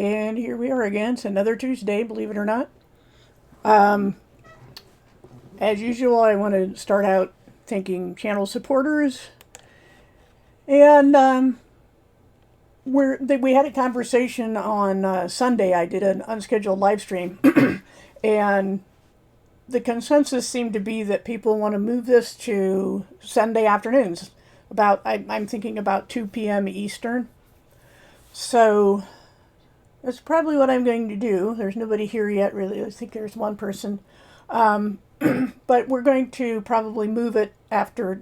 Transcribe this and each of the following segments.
And here we are again. It's another Tuesday, believe it or not. Um, as usual, I want to start out thanking channel supporters. And we had a conversation on Sunday. I did an unscheduled live stream. And the consensus seemed to be that people want to move this to Sunday afternoons. I'm thinking about 2 p.m. Eastern. So that's probably what I'm going to do. There's nobody here yet, really. I think there's one person. But we're going to probably move it after,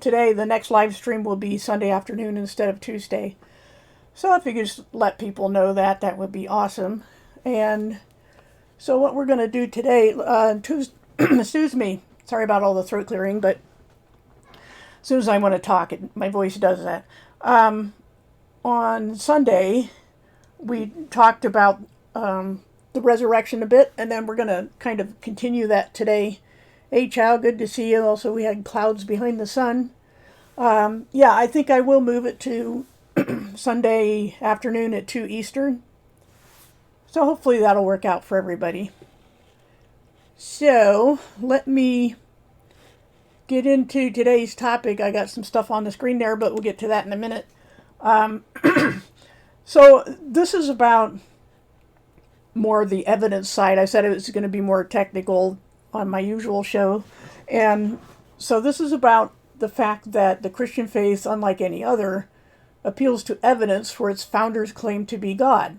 today. The next live stream will be Sunday afternoon instead of Tuesday. So if you could just let people know that would be awesome. And so what we're going to do today, excuse me, sorry about all the throat clearing, but as soon as I want to talk, my voice does that. On Sunday, we talked about the resurrection a bit, and then we're going to kind of continue that today. Hey, Chow, good to see you. Also, we had clouds behind the sun. I think I will move it to Sunday afternoon at 2 Eastern. So hopefully that'll work out for everybody. So let me get into today's topic. I got some stuff on the screen there, but we'll get to that in a minute. So this is about more the evidence side. I said it was going to be more technical on my usual show. And so this is about the fact that the Christian faith, unlike any other, appeals to evidence for its founders' claim to be God.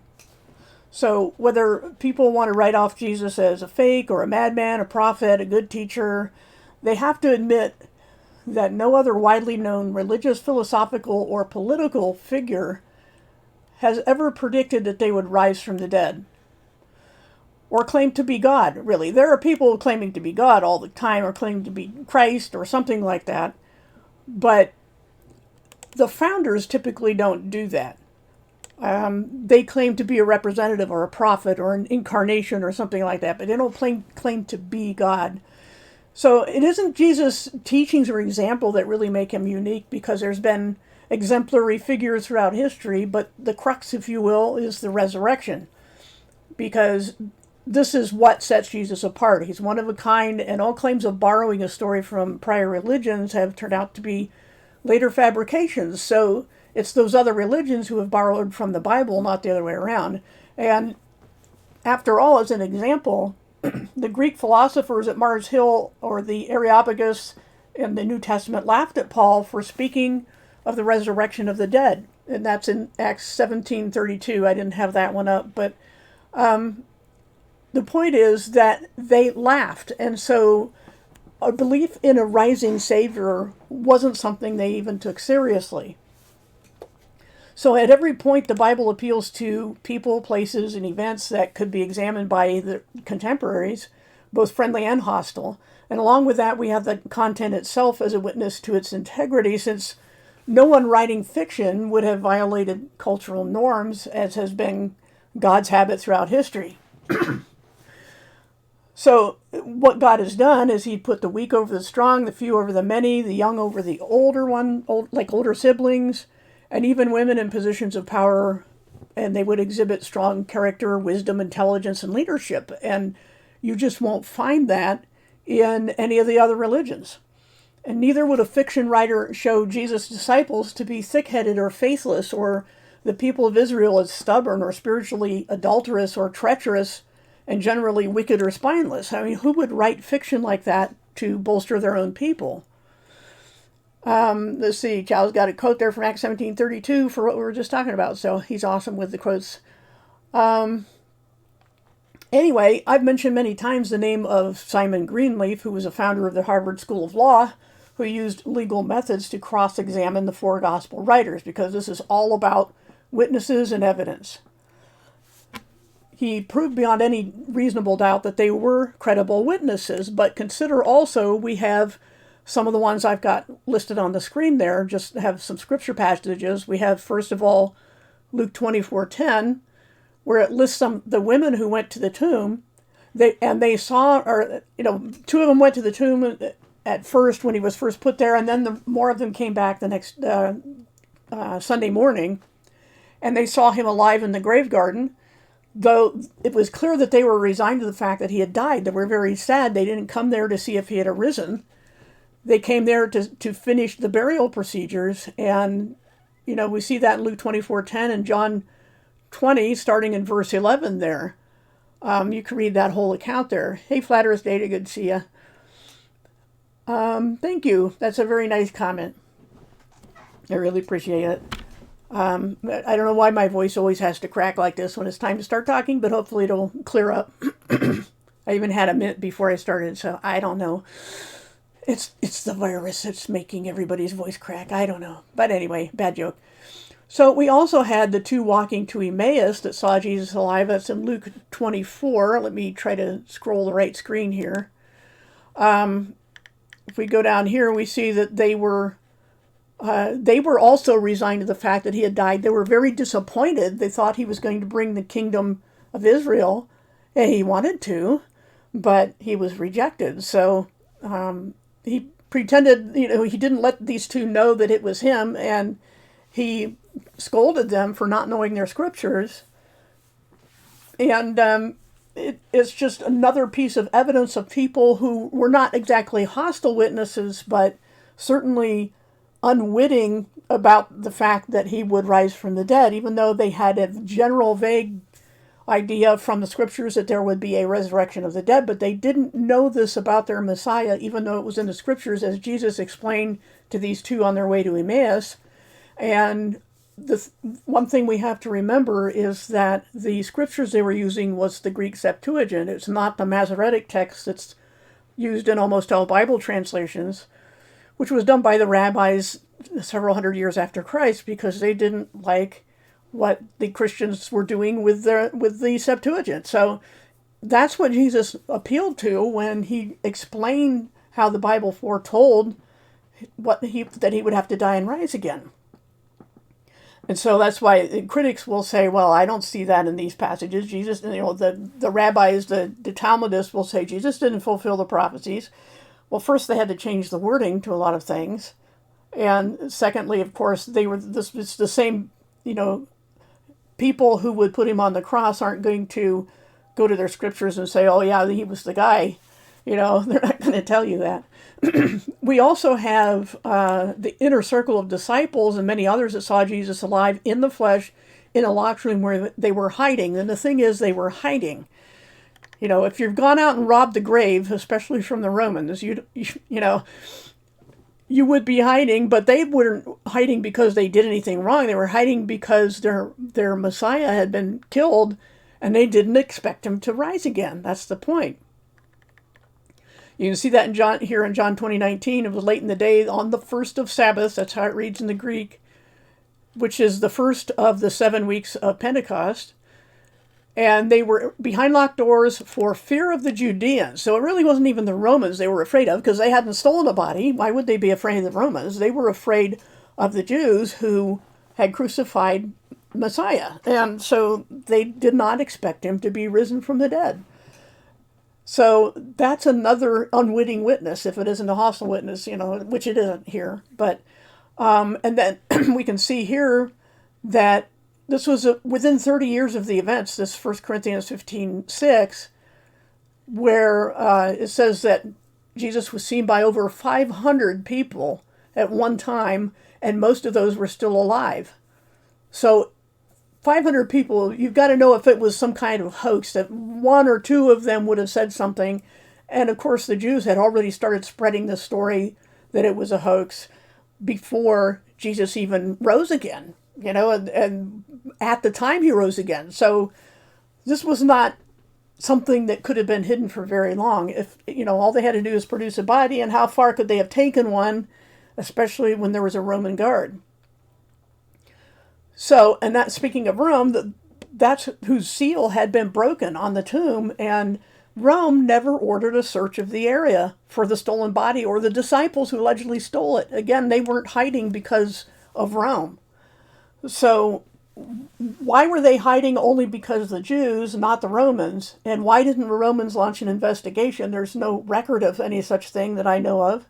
So whether people want to write off Jesus as a fake or a madman, a prophet, a good teacher, they have to admit that no other widely known religious, philosophical, or political figure has ever predicted that they would rise from the dead or claim to be God, really. There are people claiming to be God all the time or claiming to be Christ or something like that, but the founders typically don't do that. They claim to be a representative or a prophet or an incarnation or something like that, but they don't claim to be God. So it isn't Jesus' teachings or example that really make him unique, because there's been exemplary figures throughout history, but the crux, if you will, is the resurrection. Because this is what sets Jesus apart. He's one of a kind, and all claims of borrowing a story from prior religions have turned out to be later fabrications. So it's those other religions who have borrowed from the Bible, not the other way around. And after all, as an example, the Greek philosophers at Mars Hill or the Areopagus in the New Testament laughed at Paul for speaking of the resurrection of the dead. And that's in Acts 17:32. I didn't have that one up, but the point is that they laughed. And so a belief in a rising Savior wasn't something they even took seriously. So at every point, the Bible appeals to people, places, and events that could be examined by the contemporaries, both friendly and hostile. And along with that, we have the content itself as a witness to its integrity, since no one writing fiction would have violated cultural norms, as has been God's habit throughout history. So what God has done is he put the weak over the strong, the few over the many, the young over the like older siblings, and even women in positions of power, and they would exhibit strong character, wisdom, intelligence, and leadership. And you just won't find that in any of the other religions. And neither would a fiction writer show Jesus' disciples to be thick-headed or faithless, or the people of Israel as stubborn or spiritually adulterous or treacherous and generally wicked or spineless. I mean, who would write fiction like that to bolster their own people? Let's see, Chow's got a quote there from Acts 17:32 for what we were just talking about, so he's awesome with the quotes. Anyway, I've mentioned many times the name of Simon Greenleaf, who was a founder of the Harvard School of Law, who used legal methods to cross-examine the four gospel writers, because this is all about witnesses and evidence. He proved beyond any reasonable doubt that they were credible witnesses, but consider also we have some of the ones I've got listed on the screen there, just have some scripture passages. We have, first of all, Luke 24:10, where it lists the women who went to the tomb. They saw, or two of them went to the tomb at first when he was first put there, and then more of them came back the next Sunday morning, and they saw him alive in the grave garden. though it was clear that they were resigned to the fact that he had died. They were very sad. They didn't come there to see if he had arisen. They came there to finish the burial procedures. And, we see that in Luke 24:10 and John 20, starting in verse 11 there. You can read that whole account there. Hey, Flatterers Data, good to see you. Thank you. That's a very nice comment. I really appreciate it. I don't know why my voice always has to crack like this when it's time to start talking, but hopefully it'll clear up. I even had a minute before I started, so I don't know. It's the virus that's making everybody's voice crack. I don't know. But anyway, bad joke. So we also had the two walking to Emmaus that saw Jesus alive. That's in Luke 24. Let me try to scroll the right screen here. If we go down here, we see that they were also resigned to the fact that he had died. They were very disappointed. They thought he was going to bring the kingdom of Israel, and he wanted to, but he was rejected. So he pretended, he didn't let these two know that it was him, and he scolded them for not knowing their scriptures. And it's just another piece of evidence of people who were not exactly hostile witnesses, but certainly unwitting about the fact that he would rise from the dead, even though they had a general vague idea from the scriptures that there would be a resurrection of the dead, but they didn't know this about their Messiah, even though it was in the scriptures, as Jesus explained to these two on their way to Emmaus. And the one thing we have to remember is that the scriptures they were using was the Greek Septuagint. It's not the Masoretic text that's used in almost all Bible translations, which was done by the rabbis several hundred years after Christ because they didn't like what the Christians were doing with the Septuagint. So that's what Jesus appealed to when he explained how the Bible foretold that he would have to die and rise again. And so that's why critics will say, well, I don't see that in these passages. Jesus, the rabbis, the Talmudists will say Jesus didn't fulfill the prophecies. Well, first they had to change the wording to a lot of things. And secondly, of course, it's the same, people who would put him on the cross aren't going to go to their scriptures and say, oh yeah, he was the guy. They're not going to tell you that. We also have the inner circle of disciples and many others that saw Jesus alive in the flesh in a locked room where they were hiding. And the thing is, they were hiding. If you've gone out and robbed the grave, especially from the Romans, you would be hiding, but they weren't hiding because they did anything wrong. They were hiding because their Messiah had been killed, and they didn't expect him to rise again. That's the point. You can see that in John 20:19. It was late in the day on the first of Sabbath. That's how it reads in the Greek, which is the first of the 7 weeks of Pentecost. And they were behind locked doors for fear of the Judeans. So it really wasn't even the Romans they were afraid of because they hadn't stolen a body. Why would they be afraid of the Romans? They were afraid of the Jews who had crucified Messiah. And so they did not expect him to be risen from the dead. So that's another unwitting witness, if it isn't a hostile witness, which it isn't here. But and then we can see here that this was within 30 years of the events, this 1 Corinthians 15:6, where it says that Jesus was seen by over 500 people at one time, and most of those were still alive. So 500 people, you've got to know if it was some kind of hoax, that one or two of them would have said something. And of course, the Jews had already started spreading the story that it was a hoax before Jesus even rose again. And at the time he rose again. So this was not something that could have been hidden for very long. If, all they had to do is produce a body, and how far could they have taken one, especially when there was a Roman guard. So, and that, speaking of Rome, that's whose seal had been broken on the tomb, and Rome never ordered a search of the area for the stolen body or the disciples who allegedly stole it. Again, they weren't hiding because of Rome. So why were they hiding? Only because of the Jews, not the Romans. And why didn't the Romans launch an investigation? There's no record of any such thing that I know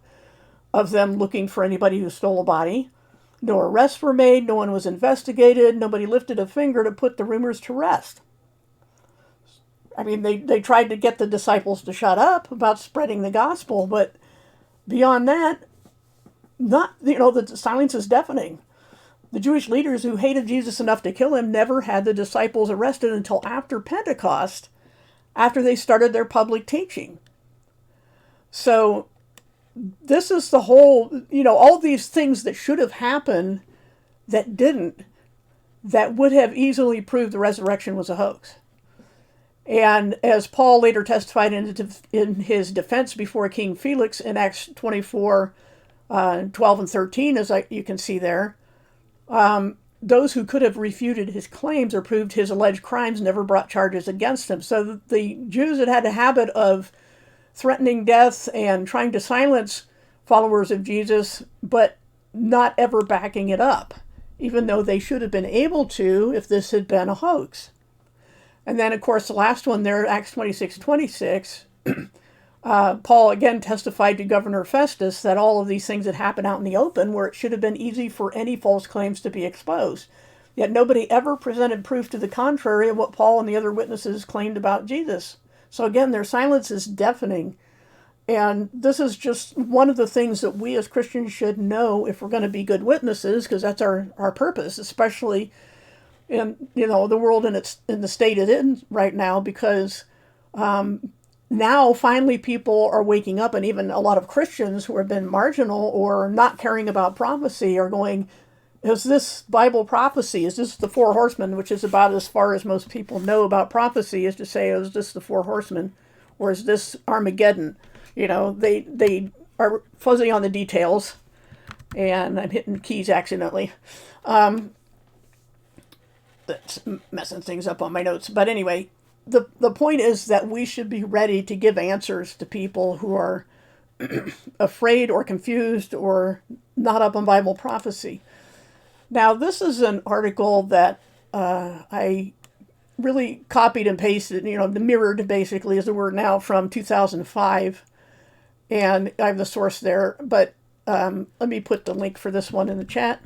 of them looking for anybody who stole a body. No arrests were made, no one was investigated, nobody lifted a finger to put the rumors to rest. I mean, they tried to get the disciples to shut up about spreading the gospel, but beyond that, not, the silence is deafening. The Jewish leaders who hated Jesus enough to kill him never had the disciples arrested until after Pentecost, after they started their public teaching. So this is the whole, all these things that should have happened that didn't, that would have easily proved the resurrection was a hoax. And as Paul later testified in his defense before King Felix in Acts 24, 12 and 13, as you can see there, those who could have refuted his claims or proved his alleged crimes never brought charges against him. So the Jews had a habit of threatening death and trying to silence followers of Jesus, but not ever backing it up, even though they should have been able to if this had been a hoax. And then, of course, the last one there, Acts 26:26, Paul again testified to Governor Festus that all of these things had happened out in the open, where it should have been easy for any false claims to be exposed. Yet nobody ever presented proof to the contrary of what Paul and the other witnesses claimed about Jesus. So again, their silence is deafening. And this is just one of the things that we as Christians should know if we're going to be good witnesses, because that's our purpose, especially in the world in the state it's in right now, because now finally people are waking up, and even a lot of Christians who have been marginal or not caring about prophecy are going, is this Bible prophecy? Is this the four horsemen, which is about as far as most people know about prophecy, is to say, is this the four horsemen, or is this Armageddon? They are fuzzy on the details, and I'm hitting keys accidentally. That's messing things up on my notes. But anyway, the point is that we should be ready to give answers to people who are afraid or confused or not up on Bible prophecy. Now, this is an article that I really copied and pasted, mirrored basically is the word now, from 2005. And I have the source there, but let me put the link for this one in the chat.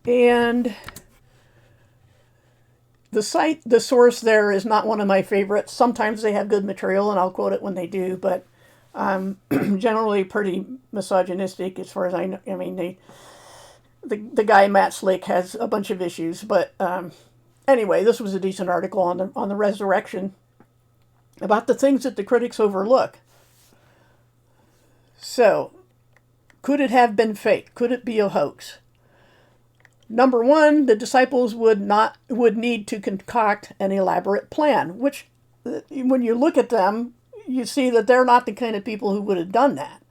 And the source there is not one of my favorites. Sometimes they have good material, and I'll quote it when they do, but generally pretty misogynistic as far as I know. I mean, the guy, Matt Slick, has a bunch of issues, but anyway, this was a decent article on the resurrection about the things that the critics overlook. So, could it have been fake? Could it be a hoax? Number one, the disciples would need to concoct an elaborate plan, which, when you look at them, you see that they're not the kind of people who would have done that.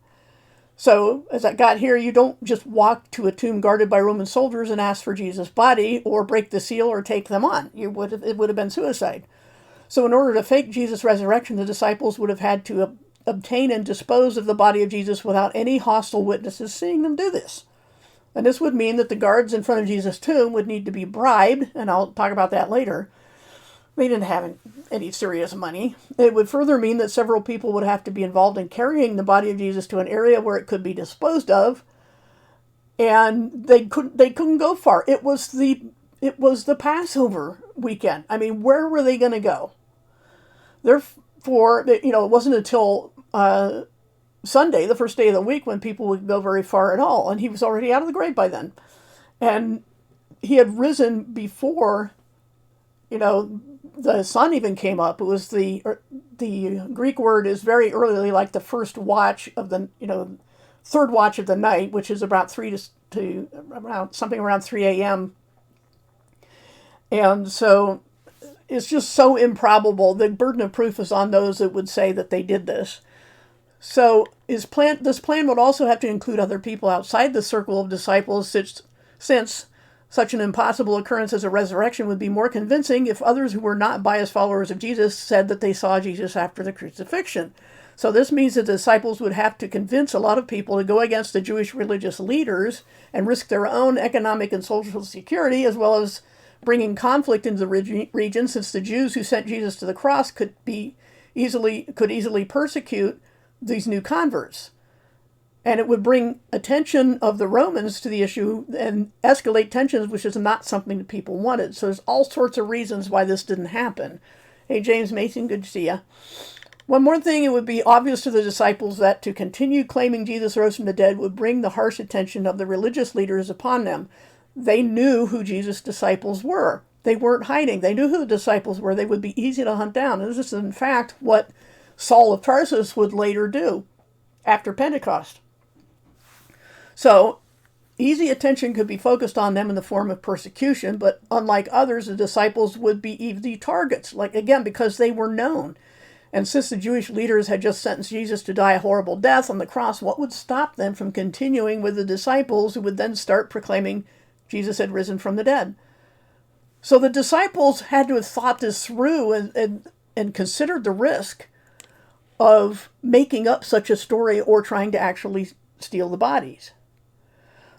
So, as I got here, you don't just walk to a tomb guarded by Roman soldiers and ask for Jesus' body, or break the seal, or take them on. It would have been suicide. So, in order to fake Jesus' resurrection, the disciples would have had to obtain and dispose of the body of Jesus without any hostile witnesses seeing them do this. And this would mean that the guards in front of Jesus' tomb would need to be bribed, and I'll talk about that later. They didn't have any serious money. It would further mean that several people would have to be involved in carrying the body of Jesus to an area where it could be disposed of, and they couldn't go far. It was the Passover weekend. I mean, where were they going to go? Therefore, it wasn't until Sunday, the first day of the week, when people would go very far at all, and he was already out of the grave by then. And he had risen before, the sun even came up. It was the Greek word is very early, like the first watch of the, third watch of the night, which is about around 3 a.m. And so it's just so improbable. The burden of proof is on those that would say that they did this. So this plan would also have to include other people outside the circle of disciples, since such an impossible occurrence as a resurrection would be more convincing if others who were not biased followers of Jesus said that they saw Jesus after the crucifixion. So this means that the disciples would have to convince a lot of people to go against the Jewish religious leaders and risk their own economic and social security, as well as bringing conflict into the region, since the Jews who sent Jesus to the cross could easily persecute these new converts. And it would bring attention of the Romans to the issue and escalate tensions, which is not something that people wanted. So there's all sorts of reasons why this didn't happen. Hey, James Mason, good to see you. One more thing, it would be obvious to the disciples that to continue claiming Jesus rose from the dead would bring the harsh attention of the religious leaders upon them. They knew who Jesus' disciples were. They weren't hiding. They knew who the disciples were. They would be easy to hunt down. And this is, in fact, what Saul of Tarsus would later do after Pentecost. So, easy attention could be focused on them in the form of persecution, but unlike others, the disciples would be easy targets, because they were known. And since the Jewish leaders had just sentenced Jesus to die a horrible death on the cross, what would stop them from continuing with the disciples who would then start proclaiming Jesus had risen from the dead? So the disciples had to have thought this through and considered the risk of making up such a story or trying to actually steal the bodies.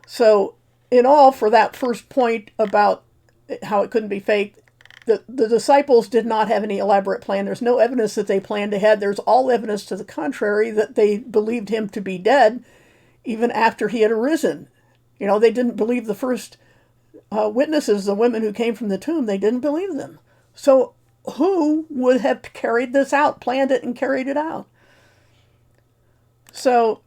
So in all, for that first point about how it couldn't be faked, the disciples did not have any elaborate plan. There's no evidence that they planned ahead. There's all evidence to the contrary that they believed him to be dead even after he had arisen. They didn't believe the first witnesses, the women who came from the tomb. They didn't believe them. So who would have carried this out, planned it, and carried it out? So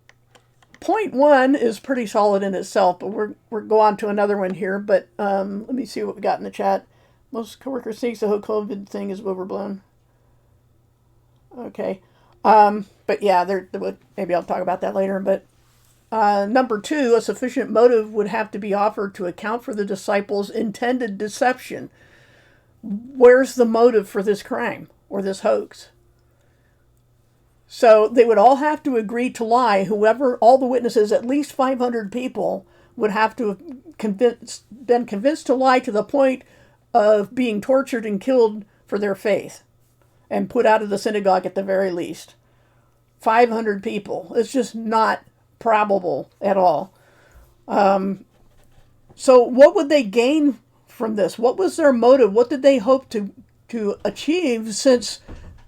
point one is pretty solid in itself, but we're go on to another one here. But let me see what we got in the chat. Most coworkers think the whole COVID thing is overblown. Okay. But yeah, maybe I'll talk about that later. But number two, a sufficient motive would have to be offered to account for the disciples' intended deception. Where's the motive for this crime or this hoax? So they would all have to agree to lie. All the witnesses, at least 500 people, would have to have been convinced to lie to the point of being tortured and killed for their faith and put out of the synagogue at the very least. 500 people. It's just not probable at all. So what would they gain from this? What was their motive? What did they hope to achieve, since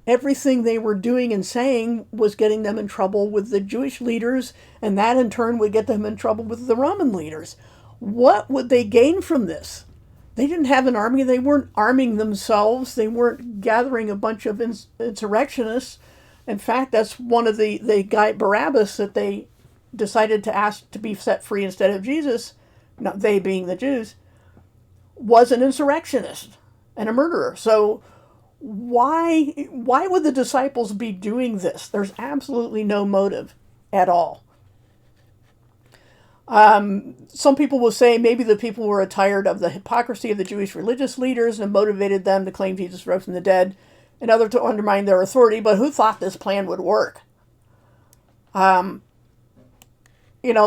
everything they were doing and saying was getting them in trouble with the Jewish leaders, and that in turn would get them in trouble with the Roman leaders? What would they gain from this? They didn't have an army. They weren't arming themselves. They weren't gathering a bunch of insurrectionists. In fact, that's one of the guy Barabbas that they decided to ask to be set free instead of Jesus, not they being the Jews, was an insurrectionist and a murderer. So why would the disciples be doing this? There's absolutely no motive at all. Some people will say maybe the people were tired of the hypocrisy of the Jewish religious leaders and motivated them to claim Jesus rose from the dead, and others to undermine their authority. But who thought this plan would work?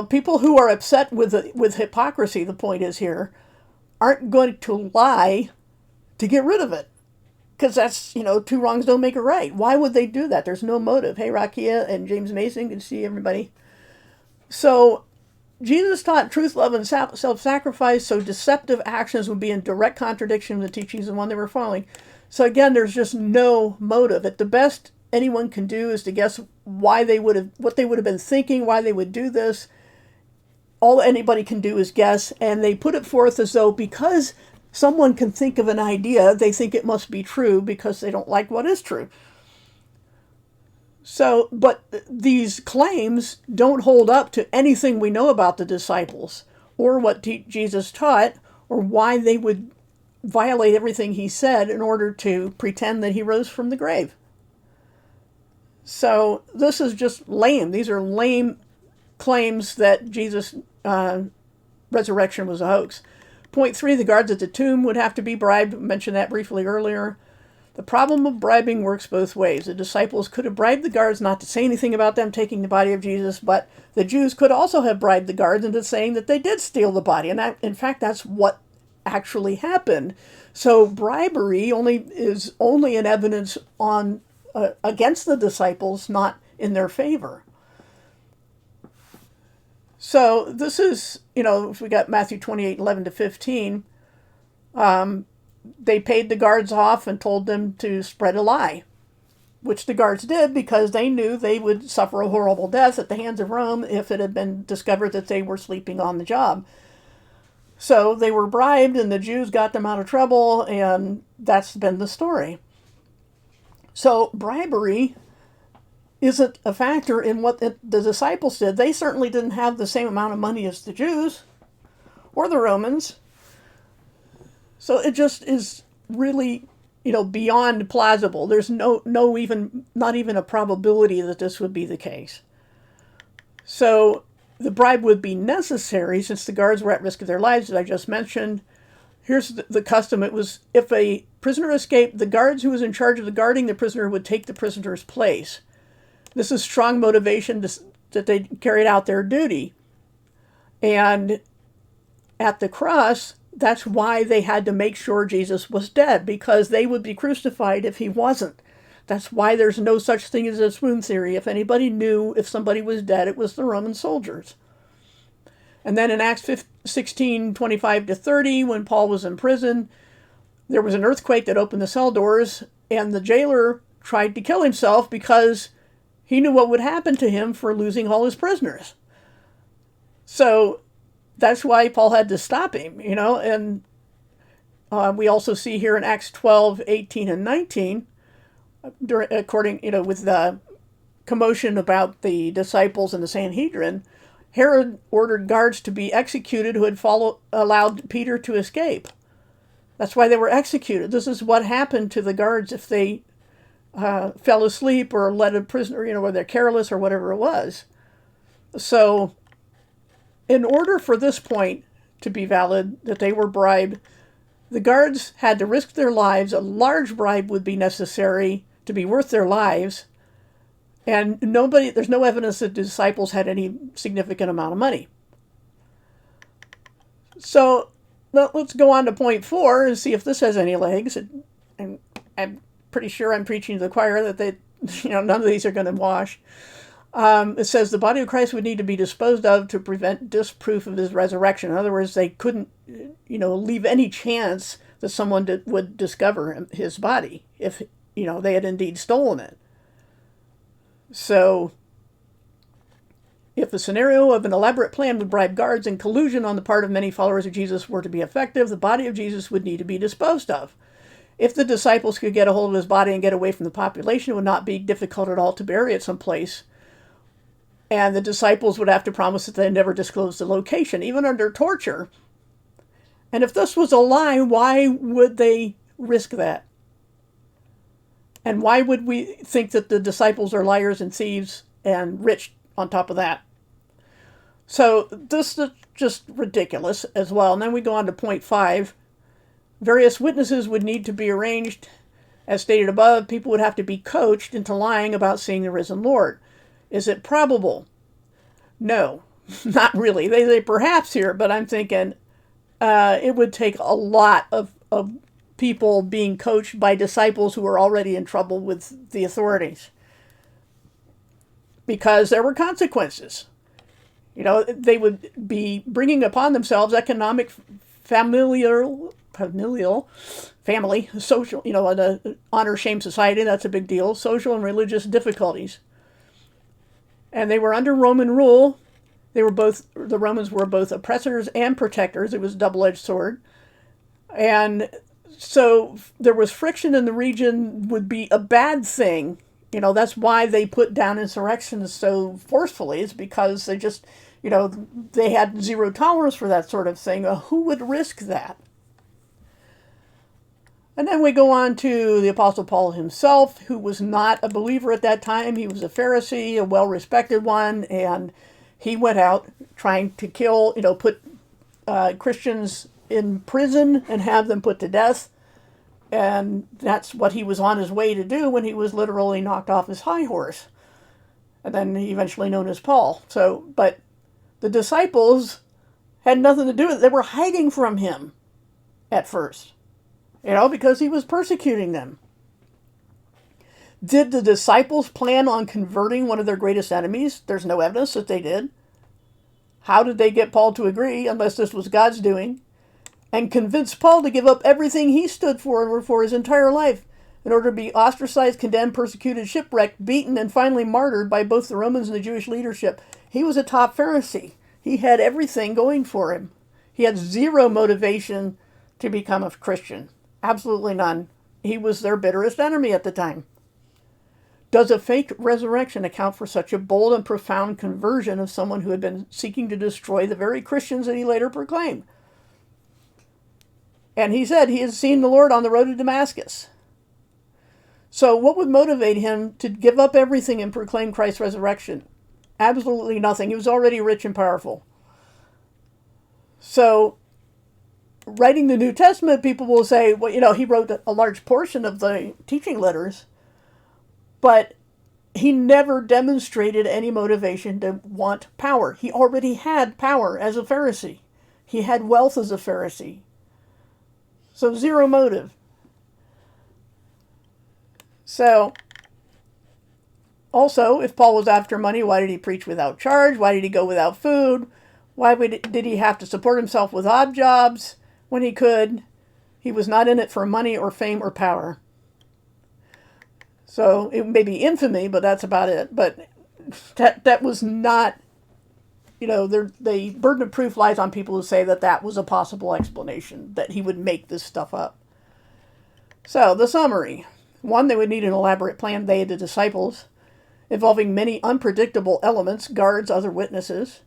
People who are upset with hypocrisy, the point is here, aren't going to lie to get rid of it. Because that's, two wrongs don't make a right. Why would they do that? There's no motive. Hey, Rakia and James Mason, good to see everybody. So Jesus taught truth, love, and self-sacrifice, so deceptive actions would be in direct contradiction with the teachings of the one they were following. So again, there's just no motive. At the best anyone can do is to guess what they would have been thinking, why they would do this. All anybody can do is guess, and they put it forth as though because someone can think of an idea, they think it must be true because they don't like what is true. So, but these claims don't hold up to anything we know about the disciples or what Jesus taught or why they would violate everything he said in order to pretend that he rose from the grave. So this is just lame. These are lame claims that Jesus' resurrection was a hoax. Point three, the guards at the tomb would have to be bribed. I mentioned that briefly earlier. The problem of bribing works both ways. The disciples could have bribed the guards not to say anything about them taking the body of Jesus, but the Jews could also have bribed the guards into saying that they did steal the body. And that, in fact, that's what actually happened. So bribery is only an evidence on against the disciples, not in their favor. So this is, if we got Matthew 28:11-15, they paid the guards off and told them to spread a lie, which the guards did because they knew they would suffer a horrible death at the hands of Rome if it had been discovered that they were sleeping on the job. So they were bribed and the Jews got them out of trouble, and that's been the story. So bribery isn't a factor in what the disciples did. They certainly didn't have the same amount of money as the Jews or the Romans. So it just is really, beyond plausible. There's not even a probability that this would be the case. So the bribe would be necessary since the guards were at risk of their lives, as I just mentioned. Here's the custom. It was if a prisoner escaped, the guards who was in charge of the guarding the prisoner would take the prisoner's place. This is strong motivation that they carried out their duty. And at the cross, that's why they had to make sure Jesus was dead, because they would be crucified if he wasn't. That's why there's no such thing as a swoon theory. If anybody knew if somebody was dead, it was the Roman soldiers. And then in Acts 16:25-30, when Paul was in prison, there was an earthquake that opened the cell doors, and the jailer tried to kill himself because he knew what would happen to him for losing all his prisoners. So that's why Paul had to stop him, and we also see here in Acts 12:18 and 19, with the commotion about the disciples and the Sanhedrin, Herod ordered guards to be executed who had allowed Peter to escape. That's why they were executed. This is what happened to the guards if they fell asleep or let a prisoner, or they're careless or whatever it was. So in order for this point to be valid, that they were bribed, the guards had to risk their lives. A large bribe would be necessary to be worth their lives. And there's no evidence that the disciples had any significant amount of money. So let's go on to point 4 and see if this has any legs. And I'm pretty sure I'm preaching to the choir that none of these are going to wash. It says the body of Christ would need to be disposed of to prevent disproof of his resurrection. In other words, they couldn't, leave any chance that someone would discover his body if, they had indeed stolen it. So if the scenario of an elaborate plan with bribe guards and collusion on the part of many followers of Jesus were to be effective, the body of Jesus would need to be disposed of. If the disciples could get a hold of his body and get away from the population, it would not be difficult at all to bury it someplace. And the disciples would have to promise that they never disclose the location, even under torture. And if this was a lie, why would they risk that? And why would we think that the disciples are liars and thieves and rich on top of that? So this is just ridiculous as well. And then we go on to point 5. Various witnesses would need to be arranged. As stated above, people would have to be coached into lying about seeing the risen Lord. Is it probable? No, not really. They perhaps here, but I'm thinking it would take a lot of people being coached by disciples who were already in trouble with the authorities, because there were consequences. They would be bringing upon themselves economic, family, social, in an honor-shame society, that's a big deal, social and religious difficulties. And they were under Roman rule. The Romans were both oppressors and protectors. It was a double-edged sword. And so there was friction in the region would be a bad thing. That's why they put down insurrections so forcefully. It's because they just, they had zero tolerance for that sort of thing. Who would risk that? And then we go on to the Apostle Paul himself, who was not a believer at that time. He was a Pharisee, a well-respected one, and he went out trying to kill, put Christians in prison and have them put to death. And that's what he was on his way to do when he was literally knocked off his high horse. And then he eventually known as Paul. But the disciples had nothing to do with it. They were hiding from him at first, because he was persecuting them. Did the disciples plan on converting one of their greatest enemies? There's no evidence that they did. How did they get Paul to agree, unless this was God's doing, and convince Paul to give up everything he stood for his entire life in order to be ostracized, condemned, persecuted, shipwrecked, beaten, and finally martyred by both the Romans and the Jewish leadership? He was a top Pharisee. He had everything going for him. He had zero motivation to become a Christian. Absolutely none. He was their bitterest enemy at the time. Does a fake resurrection account for such a bold and profound conversion of someone who had been seeking to destroy the very Christians that he later proclaimed? And he said he has seen the Lord on the road to Damascus. So what would motivate him to give up everything and proclaim Christ's resurrection? Absolutely nothing. He was already rich and powerful. So writing the New Testament, people will say, well, he wrote a large portion of the teaching letters, but he never demonstrated any motivation to want power. He already had power as a Pharisee. He had wealth as a Pharisee. So zero motive. So, also, if Paul was after money, why did he preach without charge? Why did he go without food? Why did he have to support himself with odd jobs when he could? He was not in it for money or fame or power. So it may be infamy, but that's about it. But that was not, the burden of proof lies on people who say that was a possible explanation, that he would make this stuff up. So the summary. 1, they would need an elaborate plan, they, the disciples, involving many unpredictable elements, guards, other witnesses.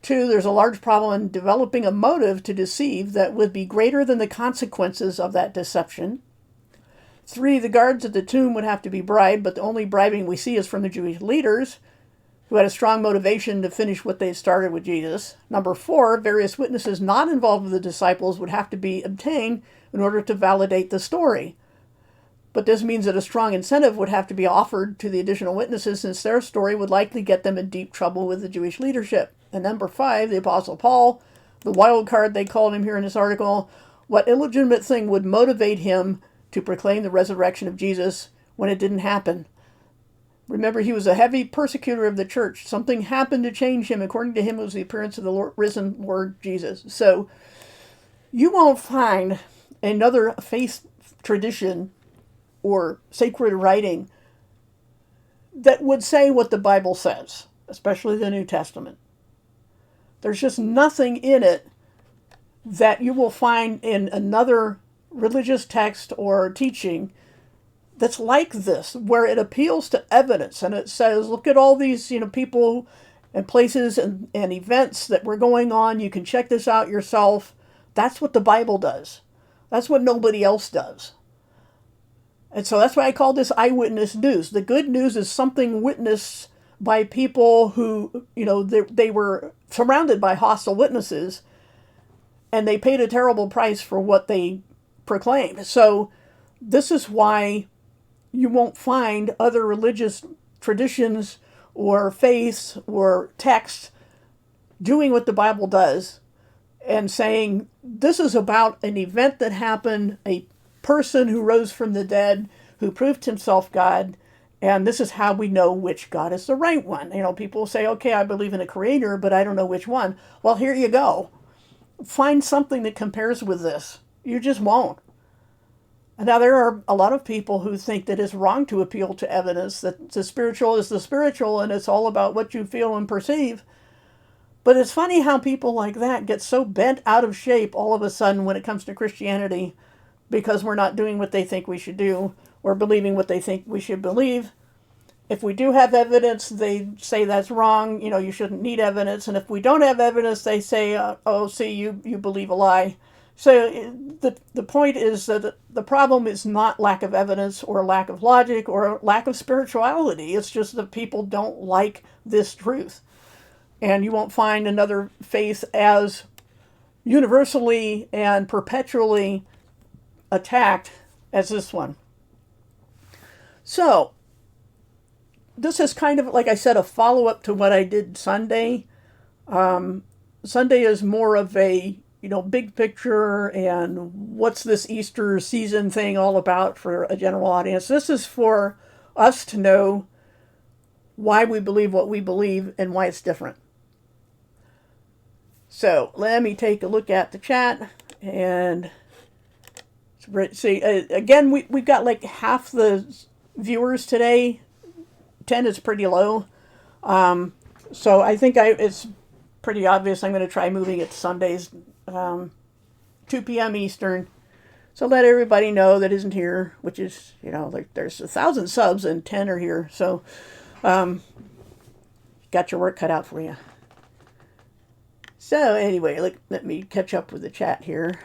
2, there's a large problem in developing a motive to deceive that would be greater than the consequences of that deception. 3, the guards at the tomb would have to be bribed, but the only bribing we see is from the Jewish leaders, who had a strong motivation to finish what they started with Jesus. 4, various witnesses not involved with the disciples would have to be obtained in order to validate the story. But this means that a strong incentive would have to be offered to the additional witnesses, since their story would likely get them in deep trouble with the Jewish leadership. And 5, the Apostle Paul, the wild card they called him here in this article, what illegitimate thing would motivate him to proclaim the resurrection of Jesus when it didn't happen? Remember, he was a heavy persecutor of the church. Something happened to change him. According to him, it was the appearance of the risen Lord Jesus. So you won't find another faith tradition or sacred writing that would say what the Bible says, especially the New Testament. There's just nothing in it that you will find in another religious text or teaching that's like this, where it appeals to evidence and it says, look at all these, people and places and events that were going on. You can check this out yourself. That's what the Bible does. That's what nobody else does. And so that's why I call this eyewitness news. The good news is something witnessed by people who, they were surrounded by hostile witnesses, and they paid a terrible price for what they proclaimed. So this is why you won't find other religious traditions or faiths or texts doing what the Bible does and saying, this is about an event that happened, a person who rose from the dead, who proved himself God, and this is how we know which God is the right one. People say, okay, I believe in a creator, but I don't know which one. Well, here you go. Find something that compares with this. You just won't. Now, there are a lot of people who think that it's wrong to appeal to evidence, that the spiritual is the spiritual, and it's all about what you feel and perceive. But it's funny how people like that get so bent out of shape all of a sudden when it comes to Christianity, because we're not doing what they think we should do, or believing what they think we should believe. If we do have evidence, they say that's wrong, you shouldn't need evidence. And if we don't have evidence, they say, you believe a lie. So the point is that the problem is not lack of evidence or lack of logic or lack of spirituality. It's just that people don't like this truth. And you won't find another faith as universally and perpetually attacked as this one. So, this is kind of, like I said, a follow-up to what I did Sunday. Sunday is more of a, big picture and what's this Easter season thing all about for a general audience. This is for us to know why we believe what we believe and why it's different. So, let me take a look at the chat and see. Again, we've got like half the viewers today. 10 is pretty low. So I think it's pretty obvious I'm going to try moving it to Sundays, 2 p.m. Eastern, So let everybody know that isn't here, which is, like there's 1,000 subs and 10 are here. So got your work cut out for you. So anyway, let me catch up with the chat here.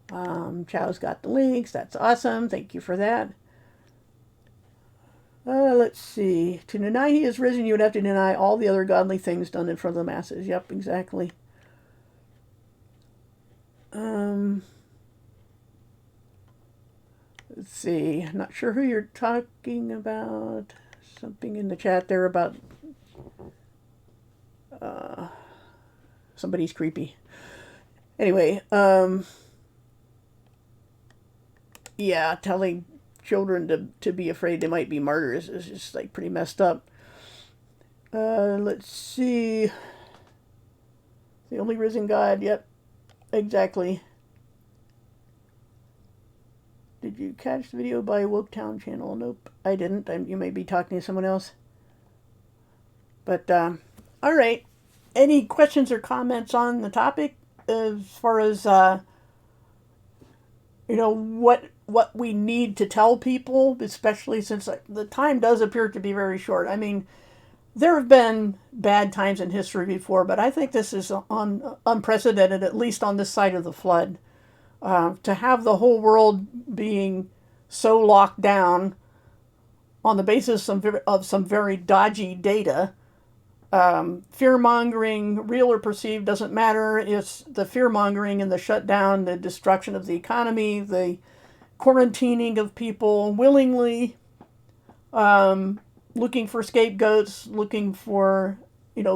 Chow's got the links. That's awesome. Thank you for that. Let's see. To deny he is risen, you would have to deny all the other godly things done in front of the masses. Yep, exactly. Let's see. Not sure who you're talking about. Something in the chat there about somebody's creepy. Anyway, yeah, telling children to be afraid they might be martyrs is just like pretty messed up. Let's see. The only risen God. Yep, exactly. Did you catch the video by Woketown channel? Nope, I didn't. You may be talking to someone else. But, all right. Any questions or comments on the topic as far as, what we need to tell people, especially since the time does appear to be very short. I mean, there have been bad times in history before, but I think this is unprecedented, at least on this side of the flood. To have the whole world being so locked down on the basis of some very dodgy data, fear-mongering, real or perceived, doesn't matter. It's the fear-mongering and the shutdown, the destruction of the economy, the quarantining of people willingly, looking for scapegoats, looking for,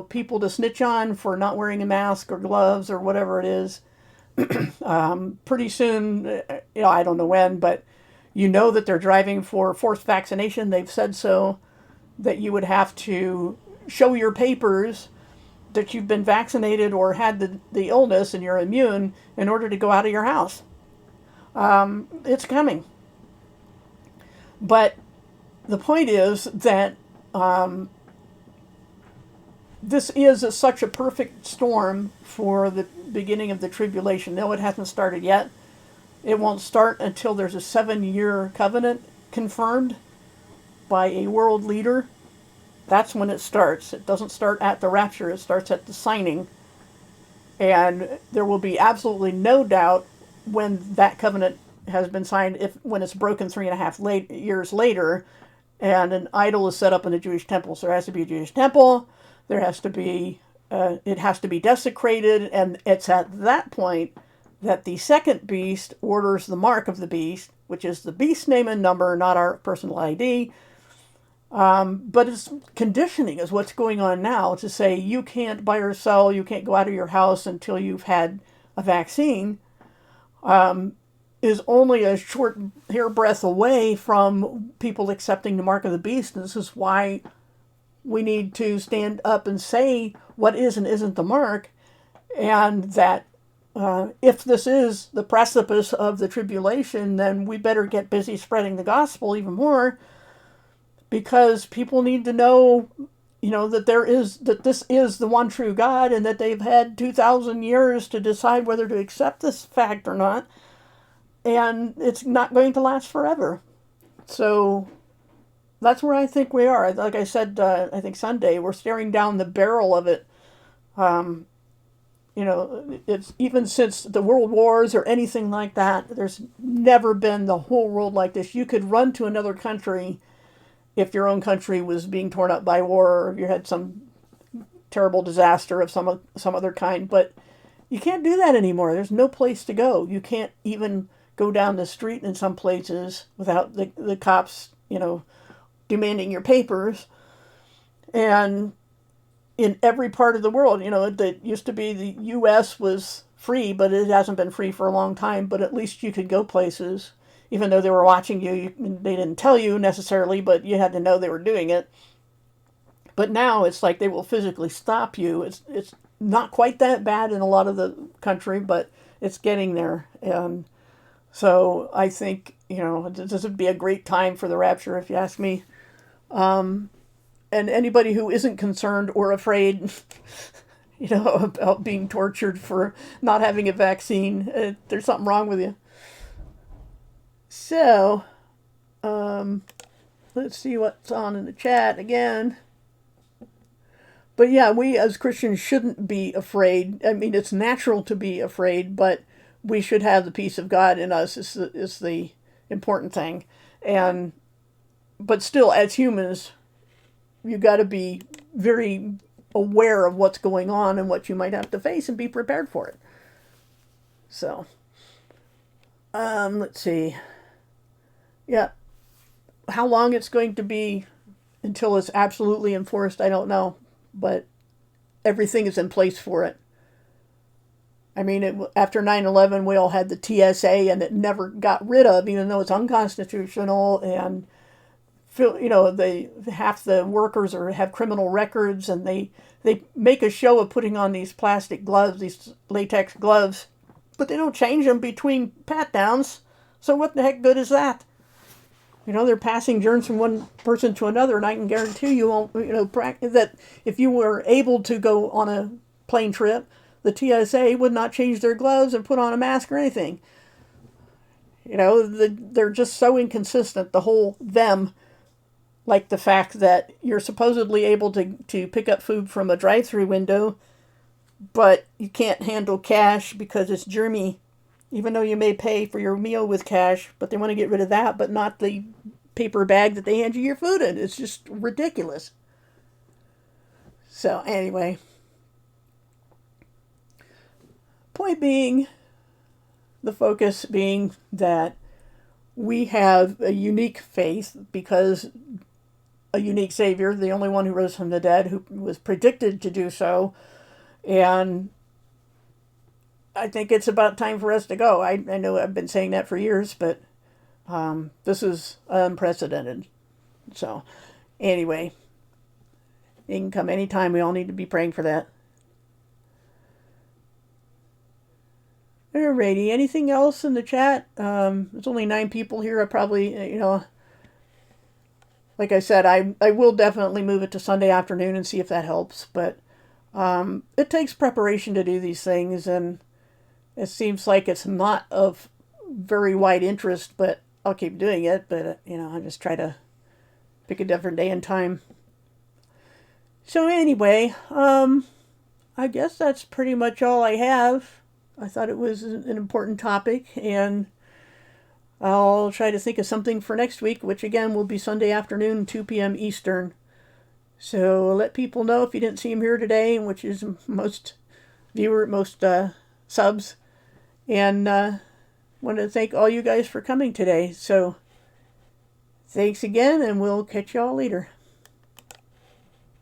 people to snitch on for not wearing a mask or gloves or whatever it is. Pretty soon, I don't know when, but that they're driving for forced vaccination. They've said so, that you would have to show your papers that you've been vaccinated or had the illness and you're immune in order to go out of your house. It's coming. But the point is that this is such a perfect storm for the beginning of the tribulation. No, it hasn't started yet. It won't start until there's a 7-year covenant confirmed by a world leader. That's when it starts. It doesn't start at the rapture. It starts at the signing. And there will be absolutely no doubt when that covenant has been signed, when it's broken 3.5 years later, and an idol is set up in the Jewish temple. So there has to be a Jewish temple. There has to be, it has to be desecrated, and it's at that point that the second beast orders the mark of the beast, which is the beast's name and number, not our personal ID. But it's conditioning is what's going on now, to say you can't buy or sell, you can't go out of your house until you've had a vaccine, is only a short hairbreadth away from people accepting the mark of the beast. And this is why we need to stand up and say what is and isn't the mark, and that if this is the precipice of the tribulation, then we better get busy spreading the gospel even more, because people need to know, that this is the one true God, and that they've had 2,000 years to decide whether to accept this fact or not, and it's not going to last forever. So that's where I think we are. Like I said, I think Sunday, we're staring down the barrel of it. It's even since the world wars or anything like that, there's never been the whole world like this. You could run to another country if your own country was being torn up by war, or if you had some terrible disaster of some other kind, but you can't do that anymore. There's no place to go. You can't even go down the street in some places without the cops, demanding your papers. And in every part of the world, it used to be the U.S. was free, but it hasn't been free for a long time, but at least you could go places. Even though they were watching you, they didn't tell you necessarily, but you had to know they were doing it. But now it's like they will physically stop you. It's not quite that bad in a lot of the country, but it's getting there. And so I think, this would be a great time for the rapture, if you ask me. And anybody who isn't concerned or afraid, about being tortured for not having a vaccine, there's something wrong with you. So, let's see what's on in the chat again. But yeah, we as Christians shouldn't be afraid. I mean, it's natural to be afraid, but we should have the peace of God in us is the important thing. And but still, as humans, you got to be very aware of what's going on and what you might have to face and be prepared for it. So, let's see. Yeah, how long it's going to be until it's absolutely enforced, I don't know, but everything is in place for it. I mean, after 9/11, we all had the TSA, and it never got rid of, even though it's unconstitutional. And they half the workers have criminal records, and they make a show of putting on these plastic gloves, these latex gloves, but they don't change them between pat downs. So what the heck good is that? They're passing germs from one person to another, and I can guarantee you won't, that if you were able to go on a plane trip, the TSA would not change their gloves and put on a mask or anything. They're just so inconsistent, the whole them, like the fact that you're supposedly able to pick up food from a drive-through window, but you can't handle cash because it's germy, even though you may pay for your meal with cash, but they want to get rid of that, but not the paper bag that they hand you your food in. It's just ridiculous. So anyway, point being, the focus being that we have a unique faith because a unique Savior, the only one who rose from the dead, who was predicted to do so, and I think it's about time for us to go. I know I've been saying that for years, but this is unprecedented. So, anyway, it can come anytime. We all need to be praying for that. Alrighty, anything else in the chat? There's only 9 people here. I probably, like I said, I will definitely move it to Sunday afternoon and see if that helps. But it takes preparation to do these things, and it seems like it's not of very wide interest, but I'll keep doing it. But, I just try to pick a different day and time. So anyway, I guess that's pretty much all I have. I thought it was an important topic, and I'll try to think of something for next week, which again will be Sunday afternoon, 2 p.m. Eastern. So let people know if you didn't see them here today, which is most subs. And want to thank all you guys for coming today. So thanks again, and we'll catch y'all later.